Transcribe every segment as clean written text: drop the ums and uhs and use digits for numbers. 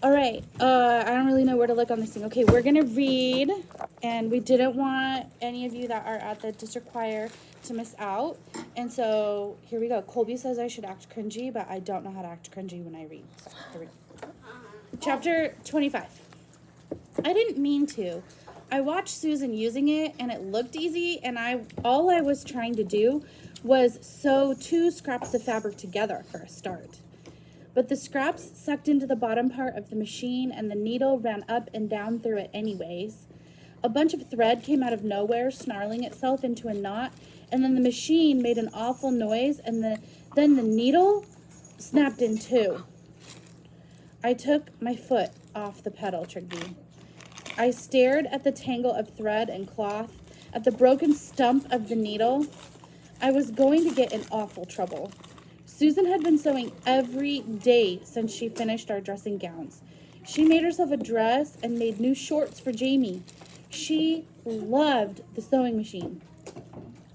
All right. I don't really know where to look on this thing. Okay, we're gonna read, and we didn't want any of you that are at the district choir to miss out. And so here we go. Colby says I should act cringy, but I don't know how to act cringy when I read. So here we go. Chapter 25. I didn't mean to. I watched Susan using it, and it looked easy, and all I was trying to do was sew 2 scraps of fabric together for a start. But the scraps sucked into the bottom part of the machine, and the needle ran up and down through it anyways. A bunch of thread came out of nowhere, snarling itself into a knot, and then the machine made an awful noise, and then the needle snapped in 2. I took my foot off the pedal, Trigby. I stared at the tangle of thread and cloth, at the broken stump of the needle. I was going to get in awful trouble. Susan had been sewing every day since she finished our dressing gowns. She made herself a dress and made new shorts for Jamie. She loved the sewing machine.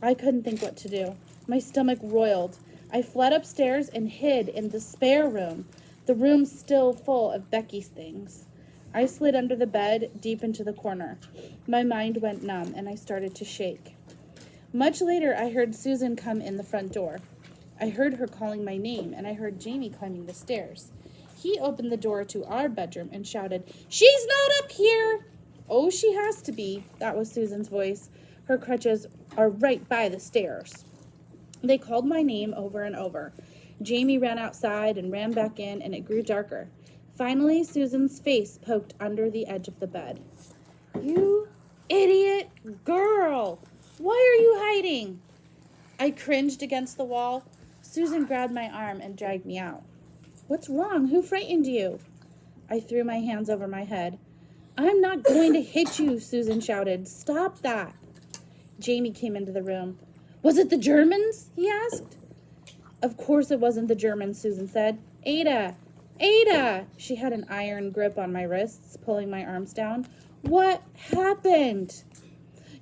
I couldn't think what to do. My stomach roiled. I fled upstairs and hid in the spare room, the room still full of Becky's things. I slid under the bed, deep into the corner. My mind went numb, and I started to shake. Much later, I heard Susan come in the front door. I heard her calling my name, and I heard Jamie climbing the stairs. He opened the door to our bedroom and shouted, "She's not up here!" "Oh, she has to be," that was Susan's voice. "Her crutches are right by the stairs." They called my name over and over. Jamie ran outside and ran back in, and it grew darker. Finally, Susan's face poked under the edge of the bed. "You idiot girl! Why are you hiding?" I cringed against the wall. Susan grabbed my arm and dragged me out. "What's wrong? Who frightened you?" I threw my hands over my head. "I'm not going to hit you," Susan shouted. "Stop that." Jamie came into the room. "Was it the Germans?" he asked. "Of course it wasn't the Germans," Susan said. "Ada! Ada!" She had an iron grip on my wrists, pulling my arms down. "What happened?"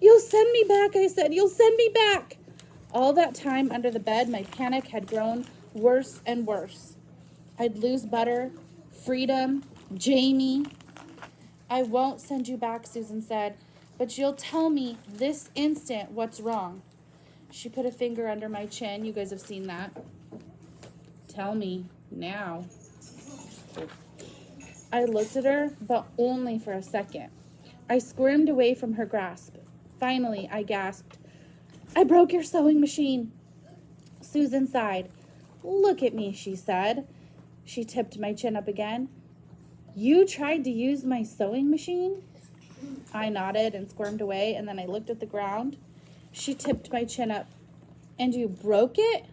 "You'll send me back," I said. "You'll send me back." All that time under the bed, my panic had grown worse and worse. I'd lose Butter, freedom, Jamie. "I won't send you back," Susan said, "but you'll tell me this instant what's wrong." She put a finger under my chin. You guys have seen that. "Tell me now." I looked at her, but only for a second. I squirmed away from her grasp. Finally, I gasped, "I broke your sewing machine." Susan sighed. "Look at me," she said. She tipped my chin up again. "You tried to use my sewing machine?" I nodded and squirmed away, and then I looked at the ground. She tipped my chin up. "And you broke it?"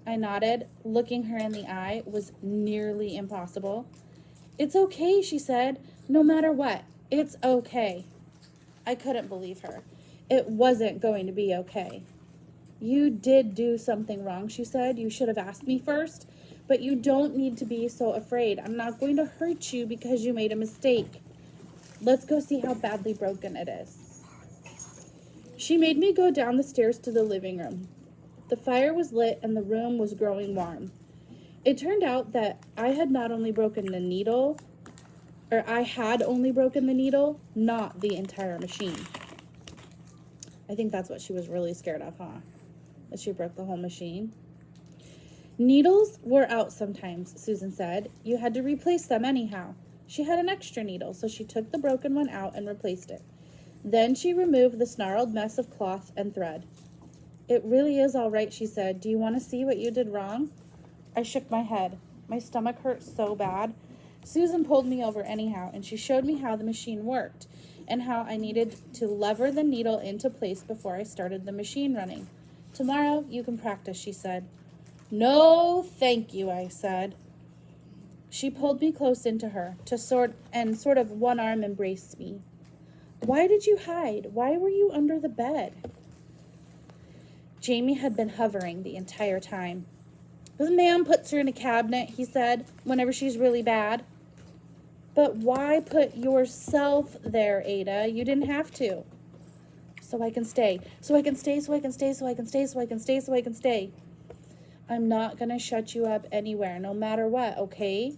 I nodded. Looking her in the eye was nearly impossible. "It's okay," she said. "No matter what, it's okay." I couldn't believe her. It wasn't going to be okay. "You did do something wrong," she said. "You should have asked me first. But you don't need to be so afraid. I'm not going to hurt you because you made a mistake. Let's go see how badly broken it is." She made me go down the stairs to the living room. The fire was lit and the room was growing warm. It turned out that I had only broken the needle, not the entire machine. I think that's what she was really scared of, huh? That she broke the whole machine. "Needles wore out sometimes," Susan said. "You had to replace them anyhow." She had an extra needle, so she took the broken one out and replaced it. Then she removed the snarled mess of cloth and thread. "It really is all right," she said. "Do you want to see what you did wrong?" I shook my head. My stomach hurt so bad. Susan pulled me over anyhow, and she showed me how the machine worked and how I needed to lever the needle into place before I started the machine running. "Tomorrow you can practice," she said. "No, thank you," I said. She pulled me close into her sort of one arm embraced me. "Why did you hide? Why were you under the bed?" Jamie had been hovering the entire time. "The man puts her in a cabinet," he said, "whenever she's really bad." "But why put yourself there, Ada? You didn't have to." "So I can stay. So I can stay. So I can stay. So I can stay. So I can stay. So I can stay. I'm not going to shut you up anywhere, no matter what, okay?"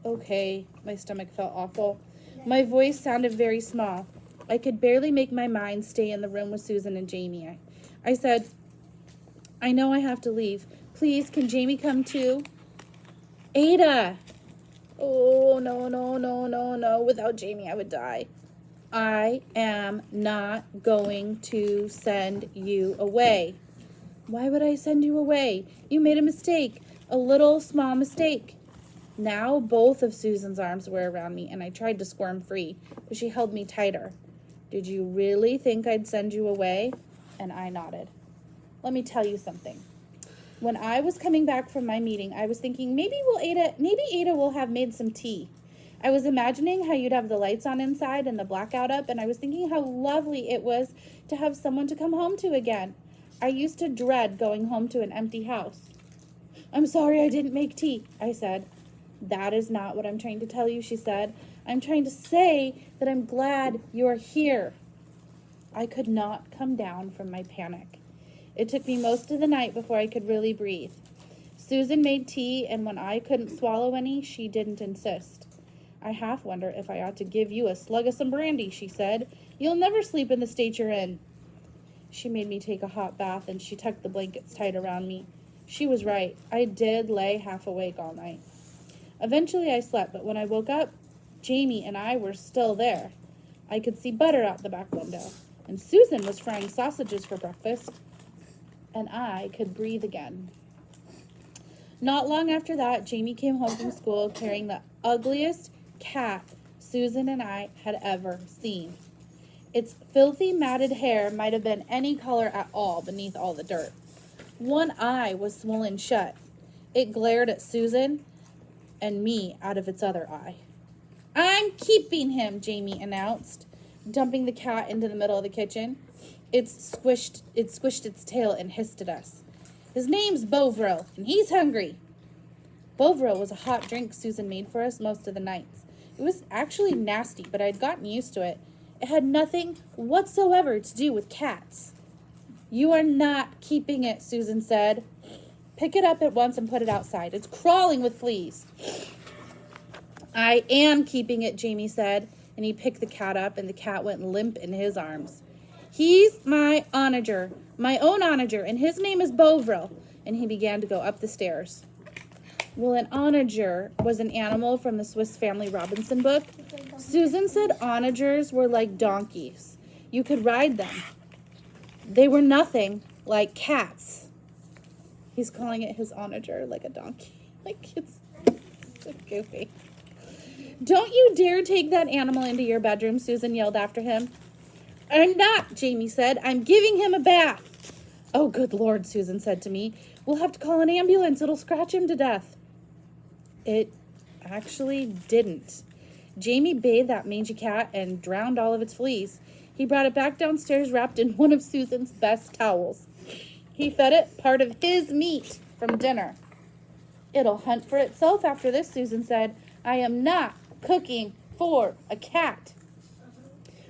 Okay, my stomach felt awful. My voice sounded very small. I could barely make my mind stay in the room with Susan and Jamie. I said, I know I have to leave. Please, can Jamie come too? Ada! Oh, no, no, no, no, no. Without Jamie, I would die. I am not going to send you away. Why would I send you away? You made a mistake. A little small mistake. Now both of Susan's arms were around me, and I tried to squirm free, but she held me tighter. Did you really think I'd send you away? And I nodded. Let me tell you something. When I was coming back from my meeting, I was thinking maybe Ada will have made some tea. I was imagining how you'd have the lights on inside and the blackout up, and I was thinking how lovely it was to have someone to come home to again. I used to dread going home to an empty house. I'm sorry I didn't make tea, I said. That is not what I'm trying to tell you, she said. I'm trying to say that I'm glad you're here. I could not come down from my panic. It took me most of the night before I could really breathe. Susan made tea, and when I couldn't swallow any, she didn't insist. I half wonder if I ought to give you a slug of some brandy, she said. You'll never sleep in the state you're in. She made me take a hot bath, and she tucked the blankets tight around me. She was right. I did lay half awake all night. Eventually I slept, but when I woke up, Jamie and I were still there. I could see butter out the back window, and Susan was frying sausages for breakfast, and I could breathe again. Not long after that, Jamie came home from school carrying the ugliest cat Susan and I had ever seen. Its filthy matted hair might have been any color at all beneath all the dirt. One eye was swollen shut. It glared at Susan and me out of its other eye. I'm keeping him, Jamie announced, dumping the cat into the middle of the kitchen. It squished its tail and hissed at us. His name's Bovril, and he's hungry. Bovril was a hot drink Susan made for us most of the nights. It was actually nasty, but I'd gotten used to it. It had nothing whatsoever to do with cats. You are not keeping it, Susan said. Pick it up at once and put it outside. It's crawling with fleas. I am keeping it, Jamie said, and he picked the cat up, and the cat went limp in his arms. He's my onager, my own onager, and his name is Bovril, and he began to go up the stairs. Well, an onager was an animal from the Swiss Family Robinson book. Susan said onagers were like donkeys. You could ride them. They were nothing like cats. He's calling it his onager, like a donkey. Like it's goofy. Don't you dare take that animal into your bedroom, Susan yelled after him. I'm not, Jamie said. I'm giving him a bath. Oh, good Lord, Susan said to me. We'll have to call an ambulance. It'll scratch him to death. It actually didn't. Jamie bathed that mangy cat and drowned all of its fleas. He brought it back downstairs wrapped in one of Susan's best towels. He fed it part of his meat from dinner. It'll hunt for itself after this, Susan said. I am not cooking for a cat.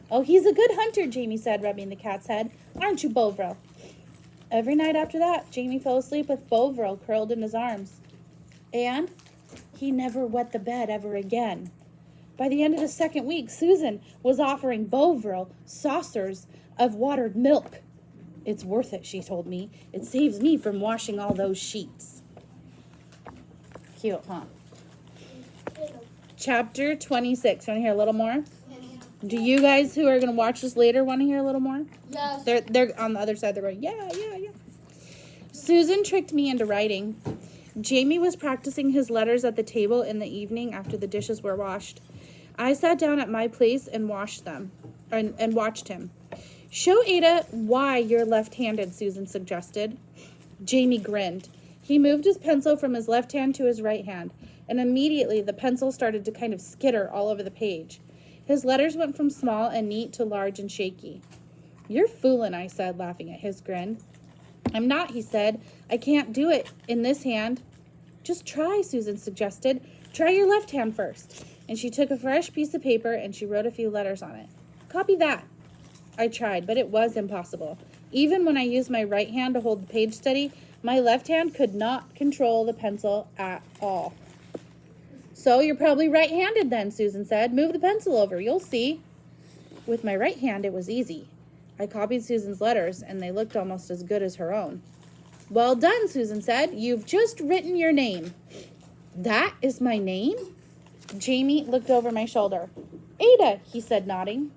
Oh, he's a good hunter, Jamie said, rubbing the cat's head. Aren't you, Bovril? Every night after that, Jamie fell asleep with Bovril curled in his arms. And he never wet the bed ever again. By the end of the second week, Susan was offering Bovril saucers of watered milk. It's worth it, she told me. It saves me from washing all those sheets. Cute, huh? Chapter 26. You want to hear a little more? Do you guys who are going to watch this later want to hear a little more? Yes. They're on the other side. They're going, yeah. Susan tricked me into writing. Jamie was practicing his letters at the table in the evening after the dishes were washed. I sat down at my place and watched him. Show Ada why you're left-handed, Susan suggested. Jamie grinned. He moved his pencil from his left hand to his right hand, and immediately the pencil started to kind of skitter all over the page. His letters went from small and neat to large and shaky. You're foolin', I said, laughing at his grin. I'm not, he said. I can't do it in this hand. Just try, Susan suggested. Try your left hand first. And she took a fresh piece of paper and she wrote a few letters on it. Copy that. I tried, but it was impossible. Even when I used my right hand to hold the page steady, my left hand could not control the pencil at all. So you're probably right-handed then, Susan said. Move the pencil over, you'll see. With my right hand, it was easy. I copied Susan's letters, and they looked almost as good as her own. Well done, Susan said. You've just written your name. That is my name? Jamie looked over my shoulder. Ada, he said, nodding.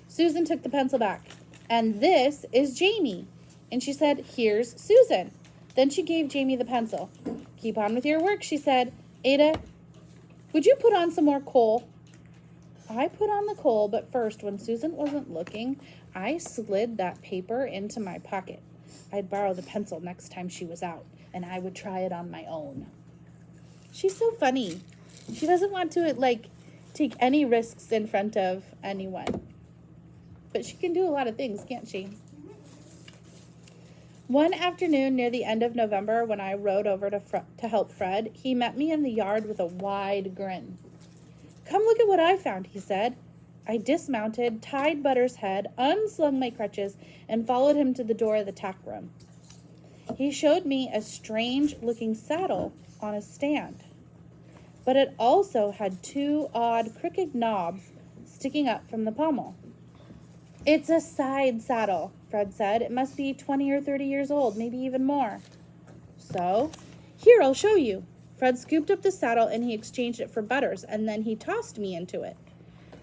Susan took the pencil back. And this is Jamie. And she said, here's Susan. Then she gave Jamie the pencil. Keep on with your work, she said. Ada, would you put on some more coal? I put on the coal, but first, when Susan wasn't looking, I slid that paper into my pocket. I'd borrow the pencil next time she was out, and I would try it on my own. She's so funny. She doesn't want to, take any risks in front of anyone. But she can do a lot of things, can't she? One afternoon near the end of November, when I rode over to help Fred, he met me in the yard with a wide grin. Come look at what I found, he said. I dismounted, tied Butter's head, unslung my crutches, and followed him to the door of the tack room. He showed me a strange-looking saddle on a stand, but it also had two odd crooked knobs sticking up from the pommel. It's a side saddle, Fred said. It must be 20 or 30 years old, maybe even more. So, here, I'll show you. Fred scooped up the saddle and he exchanged it for Butter's, and then he tossed me into it.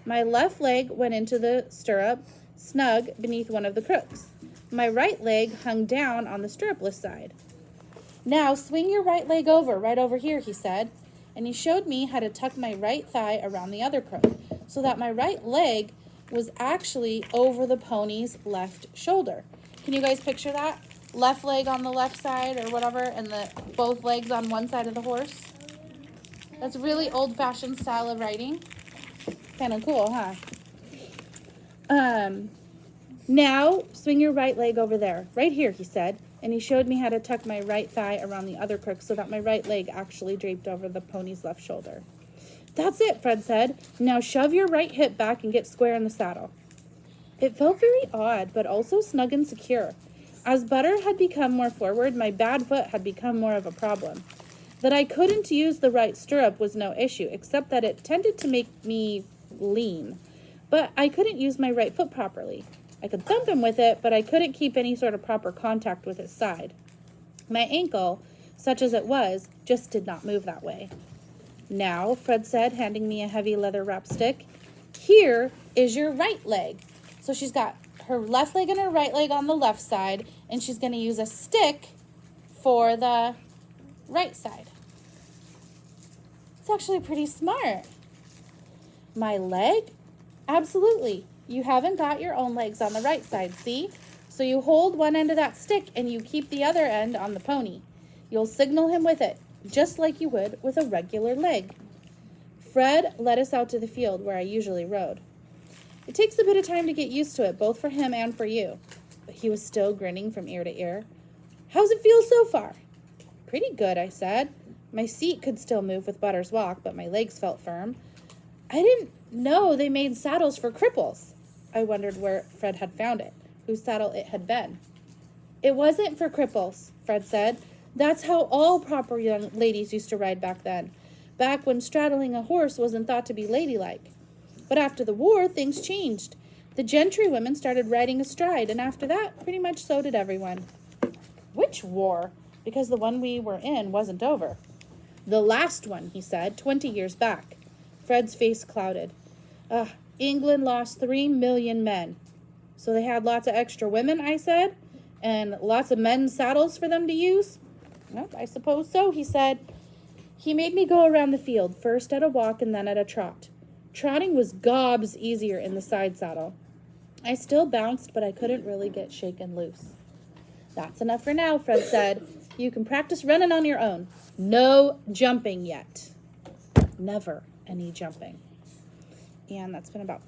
My left leg went into the stirrup, snug beneath one of the crooks. My right leg hung down on the stirrupless side. Now swing your right leg over, right over here, he said, and he showed me how to tuck my right thigh around the other crook so that my right leg was actually over the pony's left shoulder. Can you guys picture that? Left leg on the left side or whatever, and both legs on one side of the horse. That's a really old-fashioned style of riding. Kind of cool, huh? Now swing your right leg over there, right here, he said, and he showed me how to tuck my right thigh around the other crook so that my right leg actually draped over the pony's left shoulder. That's it, Fred said. Now shove your right hip back and get square in the saddle. It felt very odd, but also snug and secure. As Butter had become more forward, my bad foot had become more of a problem. That I couldn't use the right stirrup was no issue, except that it tended to make me lean. But I couldn't use my right foot properly. I could thump him with it, but I couldn't keep any sort of proper contact with his side. My ankle, such as it was, just did not move that way. Now, Fred said, handing me a heavy leather-wrapped stick, here is your right leg. So she's got her left leg and her right leg on the left side, and she's going to use a stick for the right side. It's actually pretty smart. My leg? Absolutely. You haven't got your own legs on the right side, see? So you hold one end of that stick and you keep the other end on the pony. You'll signal him with it, just like you would with a regular leg. Fred led us out to the field where I usually rode. It takes a bit of time to get used to it, both for him and for you. But he was still grinning from ear to ear. How's it feel so far? Pretty good, I said. My seat could still move with Butter's walk, but my legs felt firm. I didn't know they made saddles for cripples. I wondered where Fred had found it, whose saddle it had been. It wasn't for cripples, Fred said. That's how all proper young ladies used to ride back then, back when straddling a horse wasn't thought to be ladylike. But after the war, things changed. The gentry women started riding astride, and after that, pretty much so did everyone. Which war? Because the one we were in wasn't over. The last one, he said, 20 years back. Fred's face clouded. England lost 3 million men. So they had lots of extra women, I said, and lots of men's saddles for them to use? Nope, I suppose so, he said. He made me go around the field, first at a walk and then at a trot. Trotting was gobs easier in the side saddle. I still bounced, but I couldn't really get shaken loose. That's enough for now, Fred said. You can practice running on your own. No jumping yet. Never any jumping. And that's been about